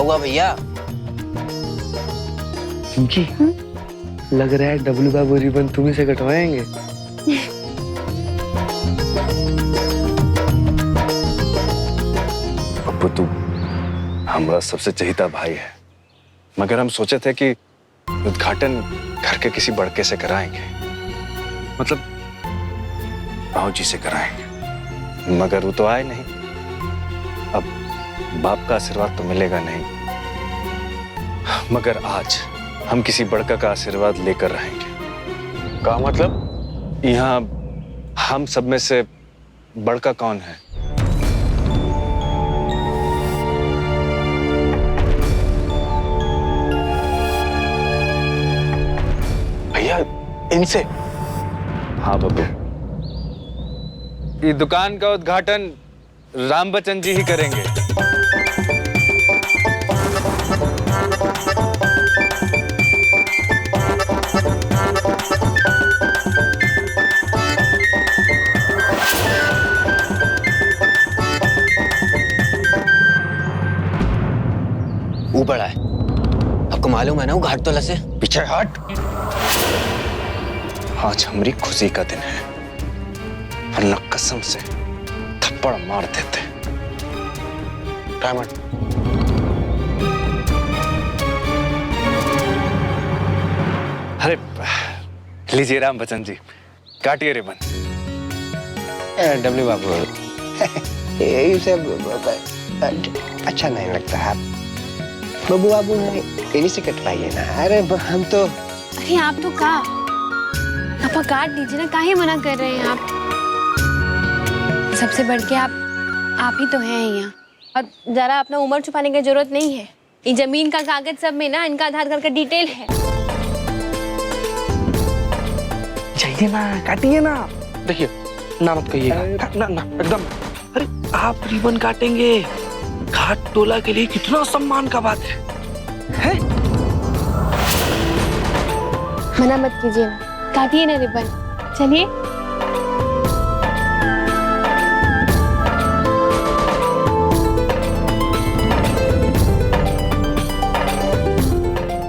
हुआ भैया? जी लग रहा है डब्लू बाबू रिबन तुम्ही से कटवाएंगे। पप्पू तू हमारा सबसे चहीता भाई है, मगर हम सोचे थे कि उद्घाटन घर के किसी बड़के से कराएंगे, मतलब बाबूजी से कराएंगे, मगर वो तो आए नहीं। अब बाप का आशीर्वाद तो मिलेगा नहीं, मगर आज हम किसी बड़का का आशीर्वाद लेकर रहेंगे। क्या मतलब? यहाँ हम सब में से बड़का कौन है? भैया इनसे? हाँ बब्बू, ये दुकान का उद्घाटन राम बच्चन जी ही करेंगे। वो बड़ा है, आपको मालूम है ना वो घाटतोला से? पीछे हट। आज हमारी खुशी का दिन है, वरना कसम से थप्पड़ मार देते। डायमंड अरे लीजिए राम बच्चन जी, काटिए रिबन। डब्ल्यू बाबू ये सब अच्छा नहीं लगता है। बब्बू बाबू इन्हीं से कटवाइए ना। अरे हम तो अरे आप तो का आप काट दीजिए ना, काहे मना कर रहे हैं आप? सबसे बढ़ के आप ही तो हैं यहाँ, और जरा अपना उम्र छुपाने की जरूरत नहीं है। ये जमीन का कागज सब में ना इनका आधार कार्ड का डिटेल है। चाहिए ना, काटिए ना। देखिए ना मत कहिएगा, ना ना एकदम। अरे आप रिबन काटेंगे, घाट टोला के लिए कितना सम्मान का बात है? मना मत कीजिए ना, काटिए ना रिबन। चलिए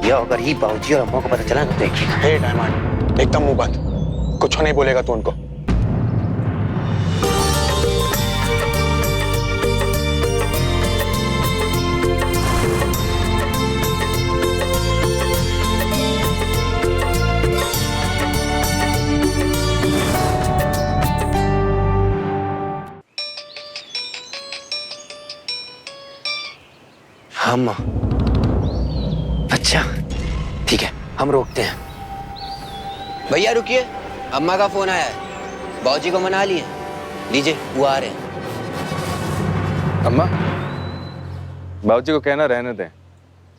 ये अगर ही बाबूजी और अम्मा को पता चला ना, देखिए। हे डायमंड एकदम मुंह बंद, कुछ नहीं बोलेगा तू उनको। हाँ माँ। अच्छा ठीक है, हम रोकते हैं। भैया रुकिए, अम्मा का फोन आया है, बाबूजी को मना लिए। लीजिए वो आ रहे हैं। अम्मा, बाबूजी को कहना रहने दें,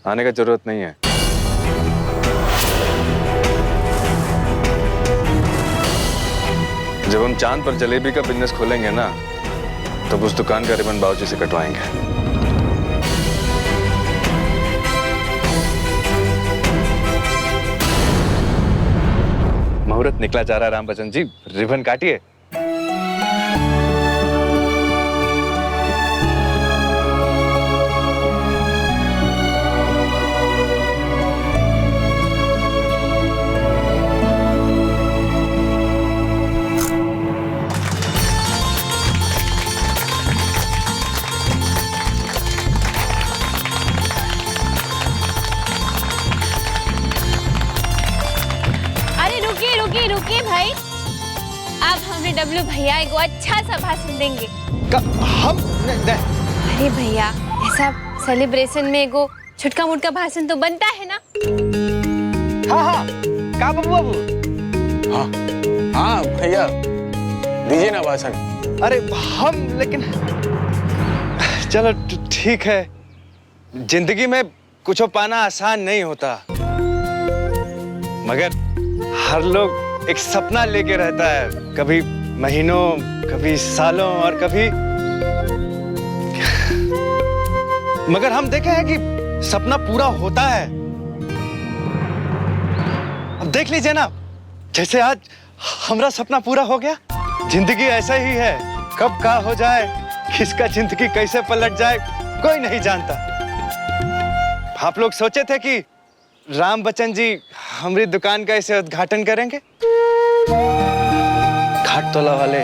आने का जरूरत नहीं है। जब हम चांद पर जलेबी का बिजनेस खोलेंगे ना, तब उस दुकान का रिबन बाबूजी से कटवाएंगे। मुहूर्त निकला जा रहा है राम बच्चन जी, रिबन काटिए। रुकिए भाई, अब हमने डब्लू भैया को अच्छा सा भाषण देंगे। हम अरे भैया, ऐसा सेलिब्रेशन में एगो छुटका मुटका भाषण तो बनता है ना? हाँ हाँ का बब्बू बाबू? हाँ हाँ भैया दीजिए ना भाषण। अरे हम लेकिन चलो ठीक है, जिंदगी में कुछ पाना आसान नहीं होता, मगर हर लोग एक सपना लेके रहता है, कभी महीनों, कभी सालों और कभी मगर हम देखे हैं कि सपना पूरा होता है। अब देख लीजिए ना, जैसे आज हमारा सपना पूरा हो गया। जिंदगी ऐसा ही है, कब क्या हो जाए, किसका जिंदगी कैसे पलट जाए, कोई नहीं जानता। आप लोग सोचे थे कि राम बच्चन जी हमारी दुकान का इसे उद्घाटन करेंगे? घाट तोला वाले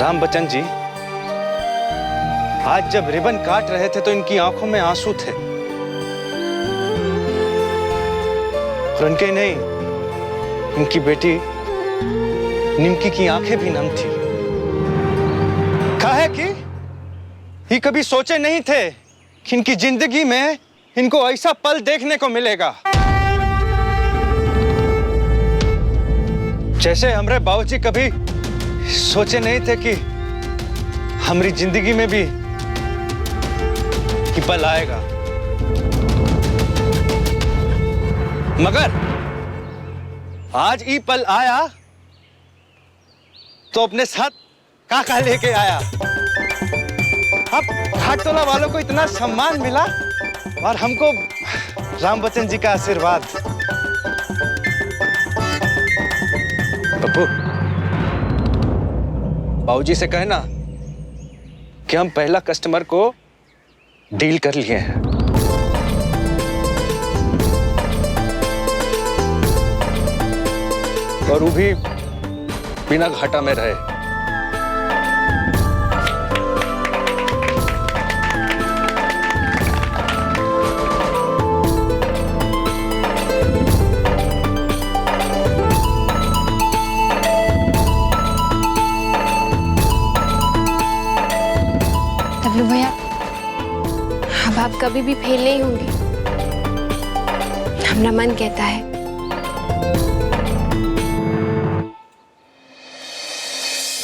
राम बच्चन जी आज जब रिबन काट रहे थे तो इनकी आंखों में आंसू थे, और उनके नहीं, इनकी बेटी निमकी की आंखें भी नम थी। काहे कि ये कभी सोचे नहीं थे कि इनकी जिंदगी में इनको ऐसा पल देखने को मिलेगा। जैसे हमारे बाबूजी कभी सोचे नहीं थे कि हमारी जिंदगी में भी ये पल आएगा। मगर आज ये पल आया तो अपने साथ काका लेके आया। अब घाटतोला वालों को इतना सम्मान मिला और हमको राम बच्चन जी का आशीर्वाद। पप्पू, बाबूजी से कहना कि हम पहला कस्टमर को डील कर लिए हैं। और वो भी बिना घाटा में रहे। डब्लू भैया, अब आप कभी भी फेल नहीं होंगे, हमारा मन कहता है।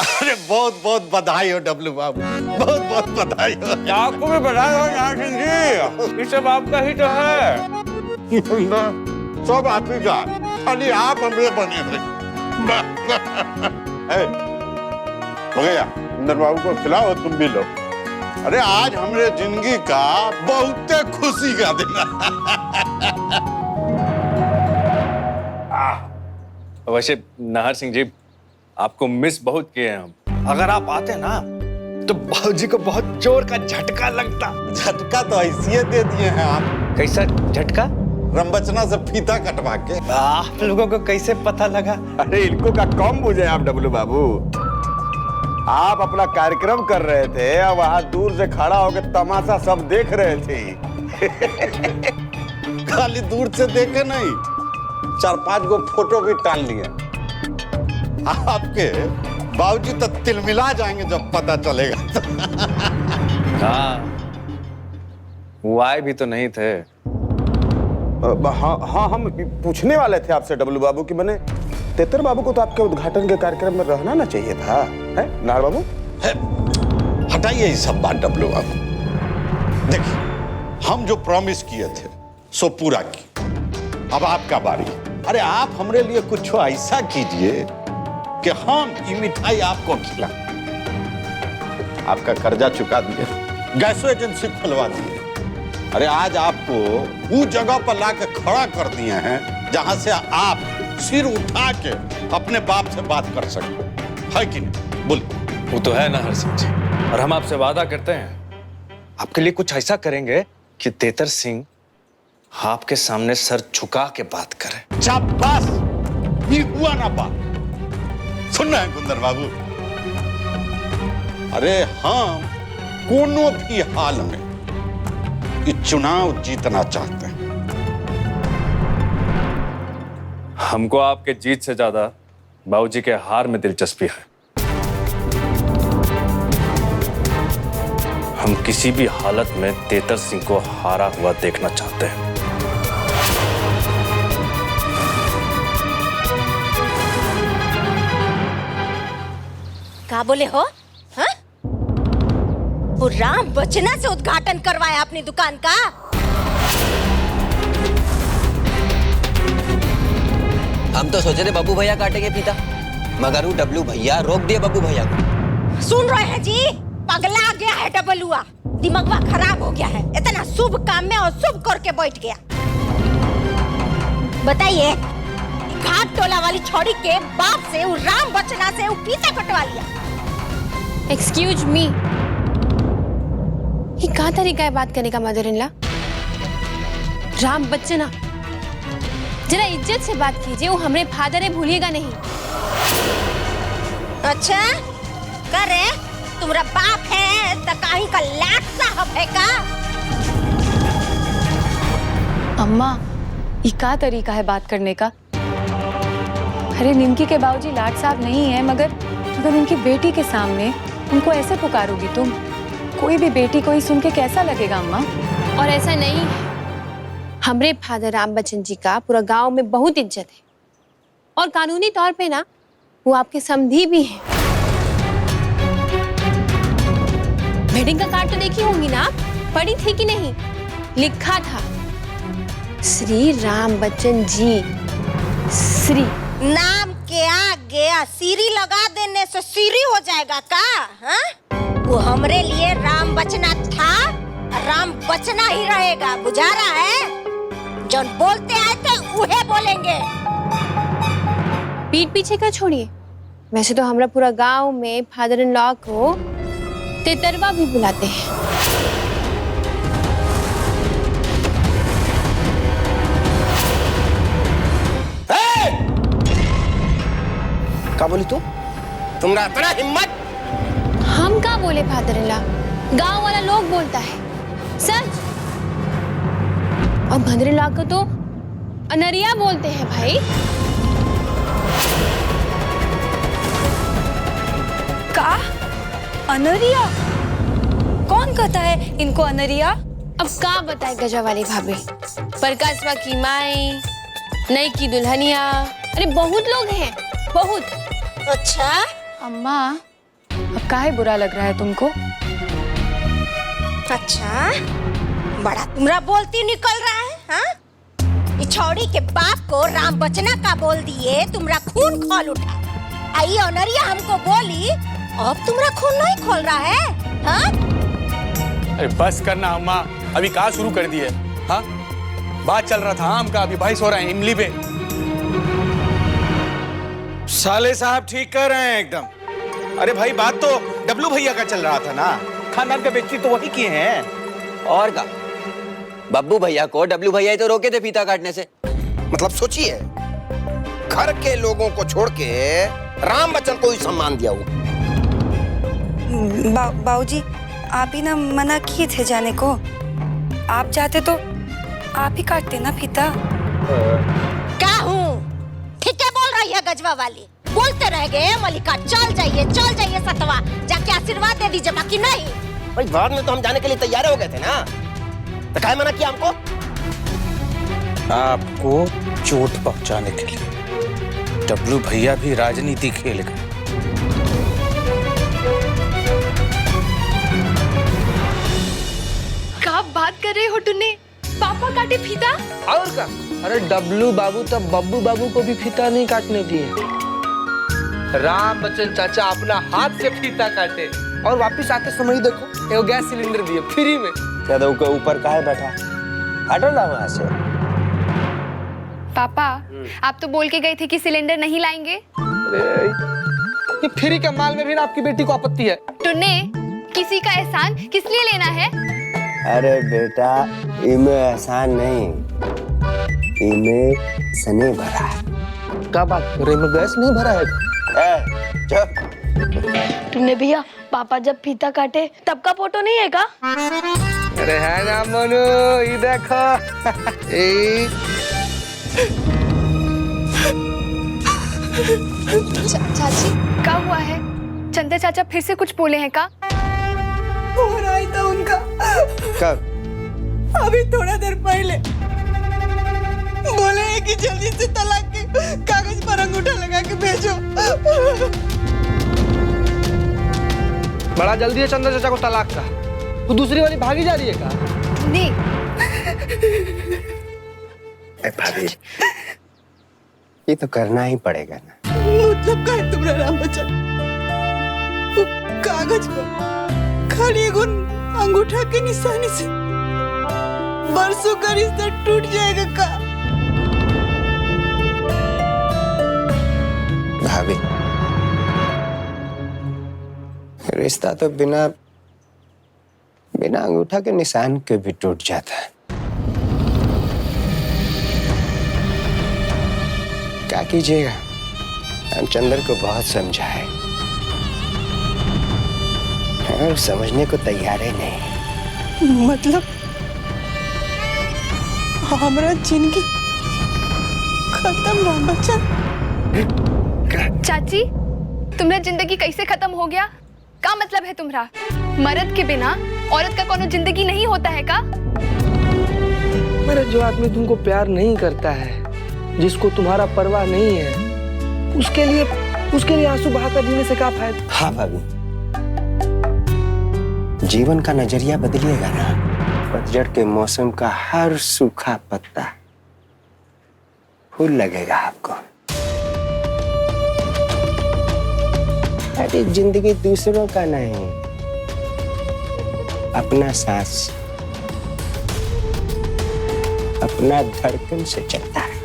अरे बहुत बहुत बधाई हो डब्लू बाबू, बहुत बहुत बधाई हो। आपको भी बधाई हो नाहर सिंह जी, ये सब आपका ही तो है। सब आप ही का, खाली आप हमें बने थे। हो गया, इंदर बाबू को खिलाओ, तुम भी लो। अरे आज हमरे जिंदगी का बहुत खुशी का दिन है। वैसे नाहर सिंह जी, आपको मिस बहुत किए हैं हम। अगर आप आते ना तो बाबूजी को बहुत जोर का झटका लगता। झटका तो ऐसे दे दिए हैं आप। कैसा झटका? रमबचना से फीता कटवा के। आप लोगों को कैसे पता लगा? अरे इनको का कम बुझे आप डब्लू बाबू। आप अपना कार्यक्रम कर रहे थे और वहां दूर से खड़ा होकर तमाशा सब देख रहे थे। खाली दूर से देखे नहीं, 4-5 गो फोटो भी टाल लिए। आपके बाबूजी तो तिलमिला जाएंगे जब पता चलेगा। हाँ, वो आए भी तो नहीं थे। हाँ, हम पूछने वाले थे आपसे डब्लू बाबू कि मैंने तेतर बाबू को तो आपके उद्घाटन के कार्यक्रम में रहना ना चाहिए था, है नाहर बाबू? हटाइए ये सब बात डब्लू बाबू। देखिए, हम जो प्रॉमिस किए थे सो पूरा की। अब आपका बारी। अरे आप हमरे लिए कुछ ऐसा कीजिए कि हम ये मिठाई आपको खिला। आपका कर्जा चुका दिए, गैसो एजेंसी खुलवा दिए। अरे आज आपको वो जगह पर लाकर खड़ा कर दिए हैं जहां से आप सिर उठा के अपने बाप से बात कर सकते है कि नहीं? बोलिए। वो तो है नाहर सिंह जी, और हम आपसे वादा करते हैं आपके लिए कुछ ऐसा करेंगे कि तेतर सिंह आपके सामने सर झुका के बात करे। शाबाश, ये हुआ ना बात। सुन रहे हैं कुंदर बाबू? अरे हम कोनो भी हाल में ये चुनाव जीतना चाहते हैं। हमको आपके जीत से ज्यादा बाबूजी के हार में दिलचस्पी है। हम किसी भी हालत में तेतर सिंह को हारा हुआ देखना चाहते हैं। क्या बोले हो? हाँ? वो राम बचना से उद्घाटन करवाया अपनी दुकान का? हम तो सोचे थे बब्बू भैया काटेंगे फीता, मगर वो डब्लू भैया रोक दिए बब्बू भैया को। सुन रहे हैं जी? पगला गया है डबलुआ, दिमाग खराब हो गया है। इतना शुभ काम में और शुभ करके बैठ गया। बताइए, घाट टोला वाली छोड़ी के बाप से वो राम बचना से वो फीता कटवा लिया। एक्सक्यूज मी, ये क्या तरीका है बात करने का मदर इन लॉ? राम बच्चना, जरा इज्जत से बात कीजिए, वो हमारे फादर है, भूलिएगा नहीं। अच्छा करे तुम्हारा बाप है तो कहीं का लाट साहब है का? अम्मा, ये क्या तरीका है बात करने का? अरे निमकी के बाबूजी लाट साहब नहीं है, मगर उनकी बेटी के सामने उनको ऐसे पुकारोगी तुम? कोई भी बेटी को ही सुन के कैसा लगेगा अम्मा? और ऐसा नहीं है, हमारे फादर राम बच्चन जी का पूरा गांव में बहुत इज्जत है, और कानूनी तौर पे ना वो आपके समधी भी हैं। वेडिंग का कार्ड तो देखी होंगी ना आप, पढ़ी थी कि नहीं? लिखा था श्री राम बच्चन जी। श्री नाम के आगे सीरी लगा देने से सीरी हो जाएगा का? हाँ? वो हमरे लिए राम बचना था, राम बचना ही रहेगा, बुझा रहा है? जो बोलते आए थे उहे बोलेंगे। पीठ पीछे का छोड़िए, वैसे तो हमारा पूरा गांव में फादर इन लॉ को तेतरवा भी बुलाते हैं। क्या बोली तू? तुम्हारा इतना हिम्मत? हम क्या बोले फादर इन लॉ, गांव वाला लोग बोलता है सच। और मदर इन लॉ को तो अनरिया बोलते हैं भाई। का? अनरिया? कौन कहता है इनको अनरिया? अब का बताए गजा वाली भाभी, प्रकाशवा की माई, नई की दुल्हनिया, अरे बहुत लोग हैं, बहुत। अच्छा अम्मा, अब काहे बुरा लग रहा है तुमको? अच्छा, बड़ा तुमरा बोलती निकल रहा है, हाँ? इछौड़ी के बाप को राम बचना का बोल दिए, तुमरा खून खोल उठा। आई ऑनरिया हमको बोली, अब तुमरा खून नहीं खोल रहा है, हाँ? अरे बस करना अम्मा, अभी कहाँ शुरू कर दिए? हाँ, बात चल रहा था आम का, अभी भाई सो रहे हैं इमली पे। साले साहब ठीक कर रहे हैं एकदम। अरे भाई बात तो डब्लू भैया का चल रहा था ना, खानदान का बेइज्जती तो वही किए हैं। और का बब्बू भैया को डब्लू भैया ही तो रोके थे फीता काटने से। मतलब सोचिए, घर के लोगों को छोड़ के राम बच्चन को ही सम्मान दिया हुआ। बाबूजी, आप ही ना मना किए थे जाने को। आप चाहते तो आप ही काटते ना फीता। क्या हूँ? ठीक है बोल रही है गजवा वाली, बोलते रह गए मलिका, चल जाइए सतवा, जाके आशीर्वाद दे दीजिए, बाकी नहीं। भाई बाद में तो हम जाने के लिए तैयार हो गए थे ना, तो काहे मना किया हमको? आपको चोट पहुंचाने के लिए डब्लू भैया भी राजनीति खेल गए। क्या बात कर रहे हो टुन्ने? पापा काटे फीता? और का? अरे डब्लू बाबू तब बब्बू बाबू को भी फीता नहीं काटने दिए। राम बच्चन चाचा अपना हाथ से फीता काटे, और वापिस आते समय ही देखो ये गैस सिलेंडर दिए फ्री में। यादव के ऊपर काहे बैठा? हटो ना वहां से। पापा, आप तो बोल के गए थे कि सिलेंडर नहीं लाएंगे। अरे ये फ्री के माल में भी ना आपकी बेटी को आपत्ति है। टुन्ने, किसी का एहसान किस लिए लेना है? अरे बेटा, इमे एहसान नहीं, इमे सने भरा है। क्या बात कर रहे? में गैस नहीं भरा है? टुन्ने भैया, पापा जब फीता काटे तब का फोटो नहीं है का? अरे है ना मनु, ये देखो। चाची, क्या हुआ है? चंदा चाचा फिर से कुछ बोले हैं का? हो रहा ही था उनका। कब? अभी थोड़ा देर पहले बोले हैं कि जल्दी से तलाक के कागज पर अंगूठा लगा के भेजो। बड़ा जल्दी है चंदा चाचा को तलाक का। वो दूसरी वाली भागी जा रही है का? नहीं। भाभी, ये तो करना ही पड़ेगा ना। मतलब का है तुम्हारा राम बच्चन? वो कागज पर खाली एगो अंगूठा के निशानी से बरसों का रिश्ता टूट जाएगा का? भाभी, रिश्ता तो बिना अंगूठा के निशान के भी टूट जाता है। क्या कीजिएगा, हम चंदर को बहुत समझाए और समझने को तैयार ही नहीं। मतलब हमारा जिंदगी खत्म राम बच्चन। चाची, तुम्हारा जिंदगी कैसे खत्म हो गया? क्या मतलब है तुम्हारा? मर्द के बिना औरत का कोनो जिंदगी नहीं होता है का? मेरा जो आदमी तुमको प्यार नहीं करता है, जिसको तुम्हारा परवाह नहीं है, उसके लिए आंसू बहाकर जीने से क्या फायदा? हाँ भाभी, जीवन का नजरिया बदलिएगा ना, पतझड़ के मौसम का हर सूखा पत्ता फूल लगेगा आपको। अरे जिंदगी दूसरों का नहीं, अपना सांस, अपना धड़कन से चलता है।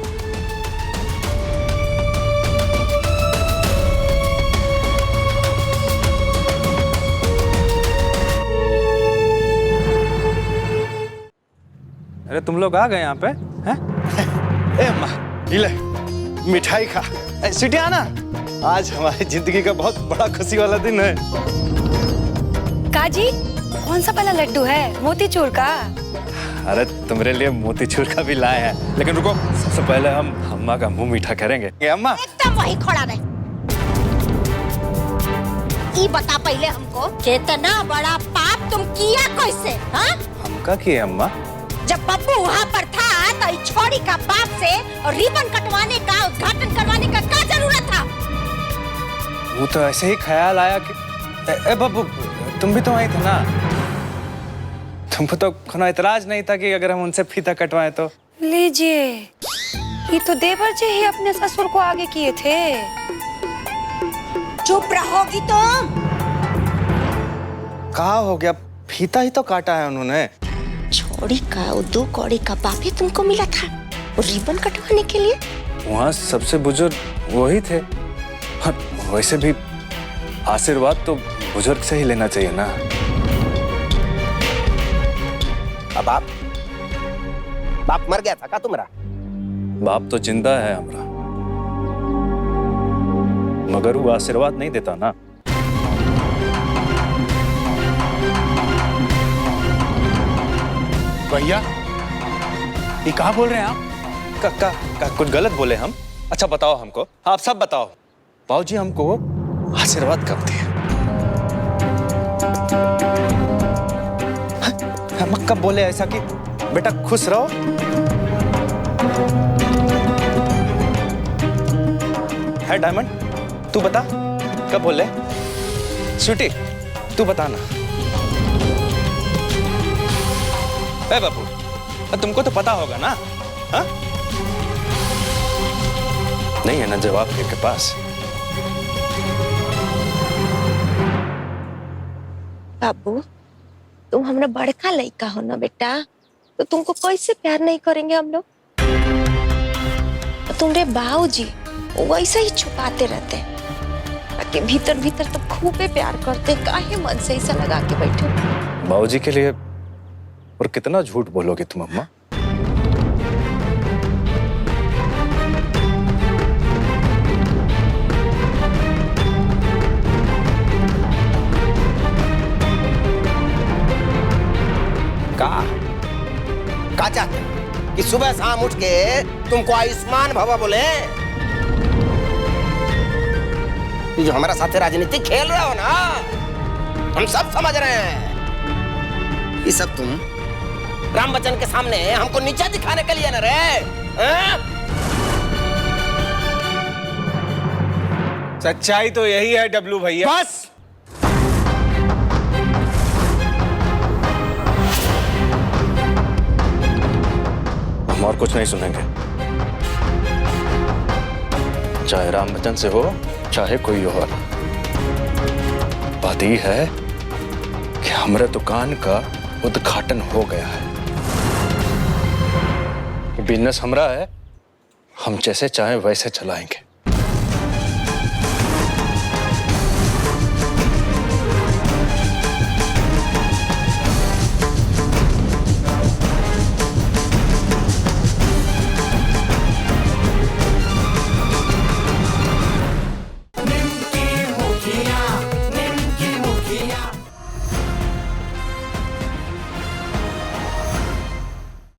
अरे तुम लोग आ गए यहाँ पे हैं? ए अम्मा, ये ले मिठाई खा। सिटी आना, आज हमारी जिंदगी का बहुत बड़ा खुशी वाला दिन है। काजी, कौन सा वाला लड्डू है? मोतीचूर का? अरे तुम्हारे लिए मोतीचूर का भी लाए हैं, लेकिन रुको, सबसे पहले हम अम्मा का मुंह मीठा करेंगे। ये अम्मा, एकदम वही खड़ा रहे। ये बता पहले हमको, कितना बड़ा पाप तुम किया कैसे? हाँ? हम का किए अम्मा? जब बब्बू वहाँ पर था तो इस छोड़ी का बाप से और रिबन कटवाने का, उद्घाटन करवाने का क्या जरूरत था? वो तो ऐसे ही ख्याल आया कि ए बब्बू, तुम भी तो वहीं थे ना? तुमको तो कोनो इतराज नहीं था कि अगर हम उनसे फीता कटवाएं तो? लीजिए, ये तो देवर जी ही अपने ससुर को आगे किए थे। चुप रहोगी तुम? कहाँ हो गया? फीता ही तो काटा है उन्होंने। छोड़ी का 2 कौड़ी का बाप ही तुमको मिला था रिबन कटवाने के लिए? वहाँ सबसे बुजुर्ग वही थे, और वैसे भी आशीर्वाद तो बुजुर्ग से ही लेना चाहिए ना। अब बाप मर गया था का तुम्हारा? बाप तो जिंदा है हमारा, मगर वो आशीर्वाद नहीं देता ना। भैया, ये कहाँ बोल रहे हैं आप? का कुछ गलत बोले हम? अच्छा बताओ हमको, आप सब बताओ। बाबूजी हमको आशीर्वाद कब दिए? हम कब बोले ऐसा कि बेटा खुश रहो? है डायमंड, तू बता कब बोले? स्वीटी, तू बता ना। ए बाबू, तुमको तो पता होगा ना? हाँ? नहीं है ना जवाब के पास? बाबू, तुम हमारा बड़का लड़का हो ना बेटा, तो तुमको कैसे प्यार नहीं करेंगे हम लोग? तुम्हारे बाबूजी वैसे ही छुपाते रहते, ताकि भीतर भीतर तो खूबे प्यार करते। काहे मन से ऐसा लगा के बैठे? बाबूजी के लिए और कितना झूठ बोलोगे तुम अम्मा? का चाहते कि सुबह शाम उठ के तुमको आयुष्मान भवा बोले? ये जो हमारा साथ राजनीति खेल रहे हो ना, हम सब समझ रहे हैं। ये सब तुम राम बच्चन के सामने हमको नीचा दिखाने के लिए न रे? सच्चाई तो यही है डब्लू भैया। बस, हम और कुछ नहीं सुनेंगे, चाहे राम बच्चन से हो चाहे कोई और। बात यह है कि हमारे दुकान का उद्घाटन हो गया है। बिजनेस हमारा है, हम जैसे चाहे वैसे चलाएंगे।